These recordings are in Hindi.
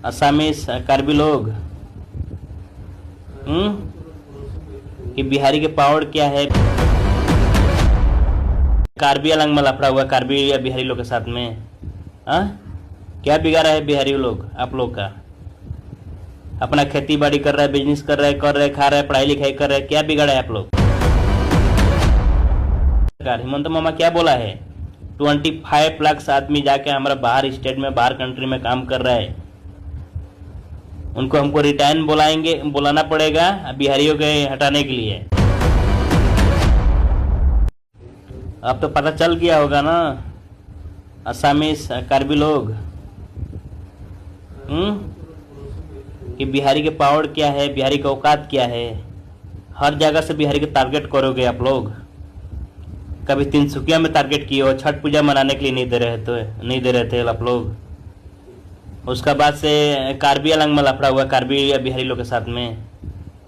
असामीज कार्बी लोग कि बिहारी के पावर क्या है। कार्बी अलंग में लफड़ा हुआ कार्बी या बिहारी लोग के साथ में। क्या बिगाड़ा है बिहारी लोग आप लोग का? अपना खेती बाड़ी कर रहा है, बिजनेस कर रहे खा रहे, पढ़ाई लिखाई कर रहे, क्या बिगाड़ा है आप लोग? हिमंत मामा क्या बोला है? 25 लाख आदमी जाके हमारा बाहर स्टेट में, बाहर कंट्री में काम कर रहा है, उनको हमको रिटायन बुलाना पड़ेगा बिहारियों के हटाने के लिए। अब तो पता चल गया होगा ना असामीज कार्बी लोग कि बिहारी के पावर क्या है, बिहारी का औकात क्या है। हर जगह से बिहारी के टारगेट करोगे आप लोग। कभी तिनसुकिया में टारगेट किए हो, छठ पूजा मनाने के लिए नहीं दे रहे थे आप लोग। उसका बाद से कार्बी अलंग में लफड़ा हुआ कार्बी या बिहारी लोग के साथ में।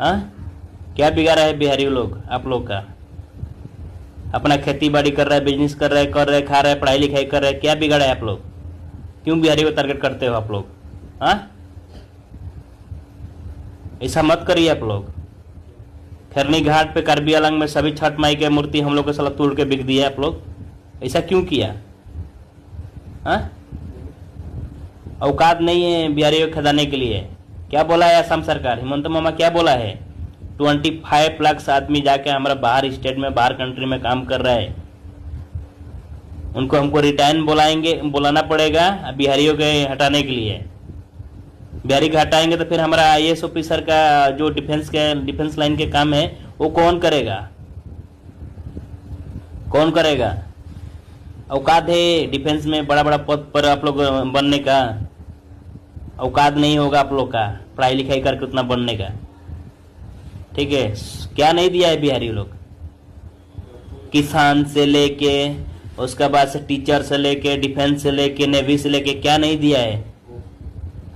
क्या बिगाड़ा है बिहारी लोग आप लोग का? अपना खेती बाड़ी कर रहा है, बिजनेस कर रहे खा रहे, पढ़ाई लिखाई कर रहे, क्या बिगाड़ा है आप लोग? क्यों बिहारी को टारगेट करते हो आप लोग? ऐसा मत करिए आप लोग। खैरनी घाट पे कार्बी अलंग में सभी छठ माई के मूर्ति हम लोग को साला तोड़ के बिक दिया आप लोग। ऐसा क्यों किया? औकात नहीं है बिहारियों को खदाने के लिए। क्या बोला है असम सरकार? हिमंत मामा क्या बोला है? 25 लाख आदमी जाके हमारा बाहर स्टेट में, बाहर कंट्री में काम कर रहा है, उनको हमको रिटायन बुलाना पड़ेगा बिहारियों के हटाने के लिए। बिहारी को हटाएंगे तो फिर हमारा IAS ऑफिसर का जो डिफेंस लाइन के काम है वो कौन करेगा? औकात है डिफेंस में बड़ा बड़ा पद पर आप लोग बनने का? औकात नहीं होगा आप लोग का पढ़ाई लिखाई करके उतना बनने का। ठीक है, क्या नहीं दिया है बिहारी लोग? किसान से लेके, उसके बाद से टीचर से लेके, डिफेंस से लेके, नेवी से लेके, क्या नहीं दिया है?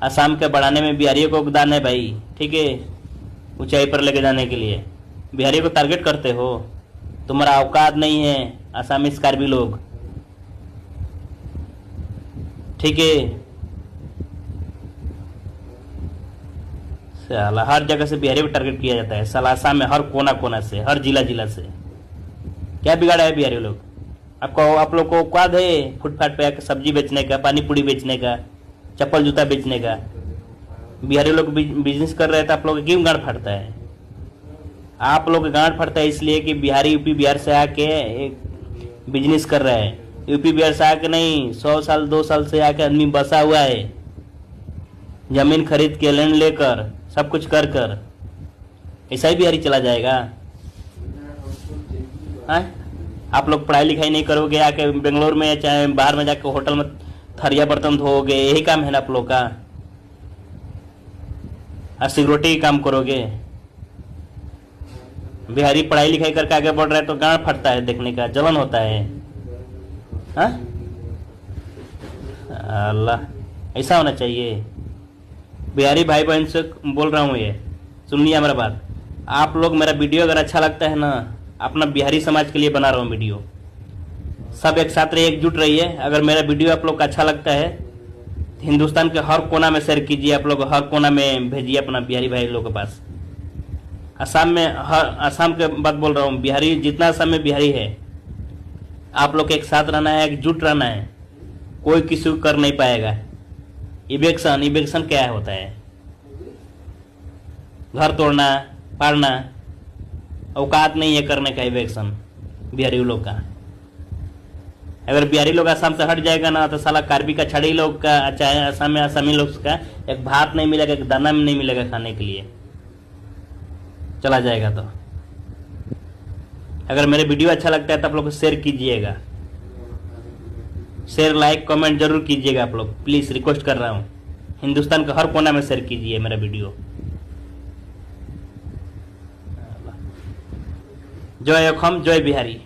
असम के बढ़ाने में बिहारियों को योगदान है भाई। ठीक है, ऊंचाई पर लेके जाने के लिए बिहारियों को टारगेट करते हो। तुम्हारा औकात नहीं है असामीज कार्बी लोग। ठीक है, साला हर जगह से बिहारी को टारगेट किया जाता है। साला असम में हर कोना से, हर जिला से। क्या बिगाड़ा है बिहारी लोग? आप लोग को औकात है फुटपाथ पे आकर सब्जी बेचने का, पानी पूरी बेचने का, चप्पल जूता बेचने का? बिहारी लोग बिजनेस कर रहे थे, आप लोग क्यों गांड फटता है? आप लोग गांड फटता है इसलिए कि बिहारी यूपी बिहार से आके बिजनेस कर रहा है। यूपी बिहार से आके नहीं, 100 साल 2 साल से आके आदमी बसा हुआ है, जमीन खरीद के, लैंड लेकर, सब कुछ कर ऐसा ही बिहारी चला जाएगा? आप लोग पढ़ाई लिखाई नहीं करोगे, आके बेंगलोर में चाहे बाहर में जाके होटल में थरिया बर्तन धोओगे, यही काम है ना आप लोग का? सिक्योरिटी काम करोगे? बिहारी पढ़ाई लिखाई करके आगे बढ़ रहा है तो गांड फटता है, देखने का जलन होता है। अल्लाह, ऐसा होना चाहिए। बिहारी भाई बहन से बोल रहा हूँ, ये सुनिए हमारा बात। आप लोग मेरा वीडियो अगर अच्छा लगता है ना, अपना बिहारी समाज के लिए बना रहा हूँ वीडियो, सब एक साथ रहिए, एकजुट रहिए। अगर मेरा वीडियो आप लोग का अच्छा लगता है तो हिंदुस्तान के हर कोना में शेयर कीजिए, आप लोग हर कोना में भेजिए अपना बिहारी भाई लोगों के पास। असम के बात बोल रहा हूँ, बिहारी जितना असम में बिहारी है, आप लोग एक साथ रहना है, एकजुट रहना है। कोई किसी को कर नहीं पाएगा। इवेक्शन क्या होता है? घर तोड़ना, फाड़ना। औकात नहीं है करने का इवेक्शन बिहारी लोग का। अगर बिहारी लोग असम से हट जाएगा ना तो साला कार्बी का, छड़ी लोग का, चाहे असम में असमी लोग का एक भात नहीं मिलेगा, एक दाना नहीं मिलेगा खाने के लिए, चला जाएगा। तो अगर मेरे वीडियो अच्छा लगता है तो आप लोग शेयर कीजिएगा, शेयर लाइक कमेंट जरूर कीजिएगा आप लोग, प्लीज रिक्वेस्ट कर रहा हूँ। हिंदुस्तान के हर कोना में शेयर कीजिए मेरा वीडियो। जय अखम, जय बिहारी।